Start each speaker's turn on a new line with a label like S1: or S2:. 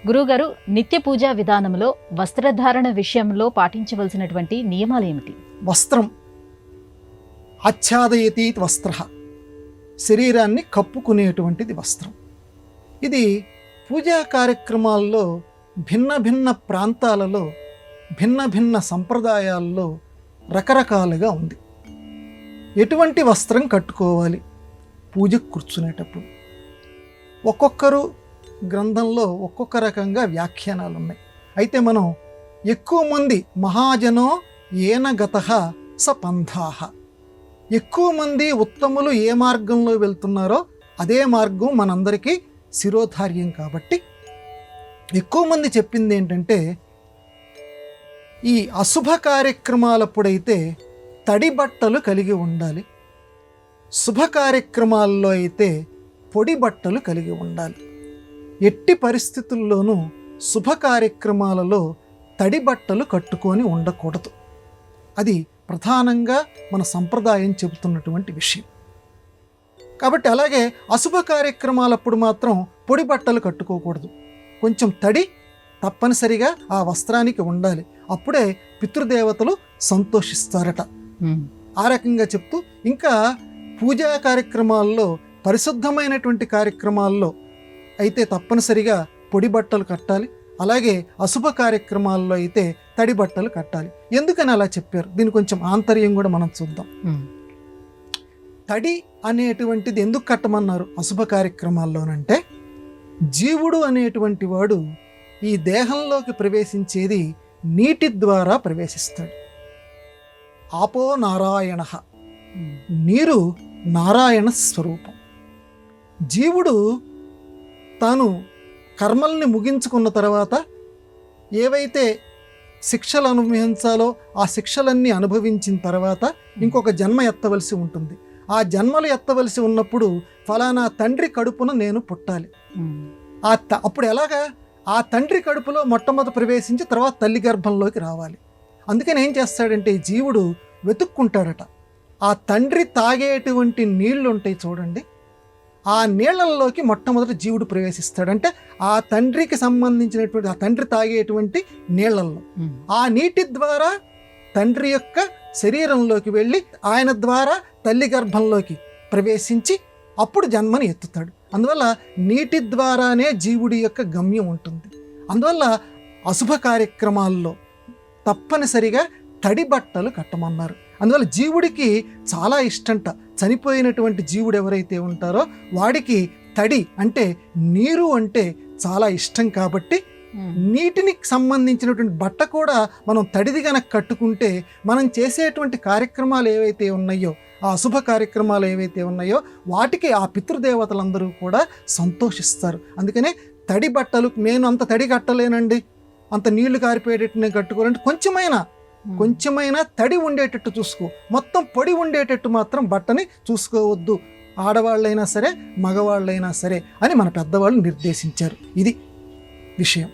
S1: గురువుగారు, నిత్య పూజా విధానంలో వస్త్రధారణ విషయంలో పాటించవలసినటువంటి నియమాలు ఏమిటి?
S2: వస్త్రం ఆచ్ఛాదయతి వస్త్ర, శరీరాన్ని కప్పుకునేటువంటిది వస్త్రం. ఇది పూజా కార్యక్రమాల్లో భిన్న భిన్న ప్రాంతాలలో భిన్న భిన్న సంప్రదాయాల్లో రకరకాలుగా ఉంది. ఎటువంటి వస్త్రం కట్టుకోవాలి పూజకు కూర్చునేటప్పుడు? ఒక్కొక్కరు గ్రంథంలో ఒక్కొక్క రకంగా వ్యాఖ్యానాలు ఉన్నాయి. అయితే మనం ఎక్కువ మంది మహాజనో ఏన గతః స పంథాః, ఎక్కువ మంది ఉత్తములు ఏ మార్గంలో వెళ్తున్నారో అదే మార్గం మనందరికీ శిరోధార్యం. కాబట్టి ఎక్కువ మంది చెప్పింది ఏంటంటే, ఈ అశుభ కార్యక్రమాలప్పుడైతే తడి బట్టలు కలిగి ఉండాలి, శుభ కార్యక్రమాల్లో అయితే పొడి బట్టలు కలిగి ఉండాలి. ఎట్టి పరిస్థితుల్లోనూ శుభ కార్యక్రమాలలో తడి బట్టలు కట్టుకొని ఉండకూడదు. అది ప్రధానంగా మన సంప్రదాయం చెబుతున్నటువంటి విషయం. కాబట్టి అలాగే అశుభ కార్యక్రమాలప్పుడు మాత్రం పొడి బట్టలు కట్టుకోకూడదు. కొంచెం తడి తప్పనిసరిగా ఆ వస్త్రానికి ఉండాలి. అప్పుడే పితృదేవతలు సంతోషిస్తారట. ఆ రకంగా చెప్తూ, ఇంకా పూజా కార్యక్రమాల్లో పరిశుద్ధమైనటువంటి కార్యక్రమాల్లో అయితే తప్పనిసరిగా పొడి బట్టలు కట్టాలి. అలాగే అశుభ కార్యక్రమాల్లో అయితే తడి బట్టలు కట్టాలి. ఎందుకని అలా చెప్పారు? దీని కొంచెం ఆంతర్యం కూడా మనం చూద్దాం. తడి అనేటువంటిది ఎందుకు కట్టమన్నారు అశుభ కార్యక్రమాల్లోనంటే, జీవుడు అనేటువంటి వాడు ఈ దేహంలోకి ప్రవేశించేది నీటి ద్వారా ప్రవేశిస్తాడు. ఆపో నారాయణ, నీరు నారాయణ స్వరూపం. జీవుడు తాను కర్మల్ని ముగించుకున్న తర్వాత ఏవైతే శిక్షలు అనుభవించాలో ఆ శిక్షలన్నీ అనుభవించిన తర్వాత ఇంకొక జన్మ ఎత్తవలసి ఉంటుంది. ఆ జన్మలు ఎత్తవలసి ఉన్నప్పుడు ఫలానా తండ్రి కడుపున నేను పుట్టాలి. అప్పుడు ఎలాగా? ఆ తండ్రి కడుపులో మొట్టమొదట ప్రవేశించి తర్వాత తల్లి గర్భంలోకి రావాలి. అందుకని ఏం చేస్తాడంటే జీవుడు వెతుక్కుంటాడట. ఆ తండ్రి తాగేటువంటి నీళ్లు ఉంటాయి చూడండి, ఆ నీళ్లలోకి మొట్టమొదటి జీవుడు ప్రవేశిస్తాడంటే ఆ తండ్రికి సంబంధించినటువంటి, ఆ తండ్రి తాగేటువంటి నీళ్లలో ఆ నీటి ద్వారా తండ్రి యొక్క శరీరంలోకి వెళ్ళి ఆయన ద్వారా తల్లి గర్భంలోకి ప్రవేశించి అప్పుడు జన్మని ఎత్తుతాడు. అందువల్ల నీటి ద్వారానే జీవుడి యొక్క గమ్యం ఉంటుంది. అందువల్ల అశుభ కార్యక్రమాల్లో తప్పనిసరిగా తడి బట్టలు కట్టమన్నారు. అందువల్ల జీవుడికి చాలా ఇష్టంట. చనిపోయినటువంటి జీవుడు ఎవరైతే ఉంటారో వాడికి తడి అంటే, నీరు అంటే చాలా ఇష్టం. కాబట్టి నీటిని సంబంధించినటువంటి బట్ట కూడా మనం తడిది గనక కట్టుకుంటే మనం చేసేటువంటి కార్యక్రమాలు ఏవైతే ఉన్నాయో, ఆ అశుభ కార్యక్రమాలు ఏవైతే ఉన్నాయో వాటికి ఆ పితృదేవతలందరూ కూడా సంతోషిస్తారు. అందుకనే తడి బట్టలు, నేను అంత తడి కట్టలేనండి, అంత నీళ్లు కారిపోయేటట్టు నేను కట్టుకోవాలంటే కొంచెమైనా తడి ఉండేటట్టు చూసుకో, మొత్తం పొడి ఉండేటట్టు మాత్రం బట్టని చూసుకోవద్దు, ఆడవాళ్ళైనా సరే మగవాళ్ళైనా సరే అని మన పెద్దవాళ్ళు నిర్దేశించారు. ఇది విషయం.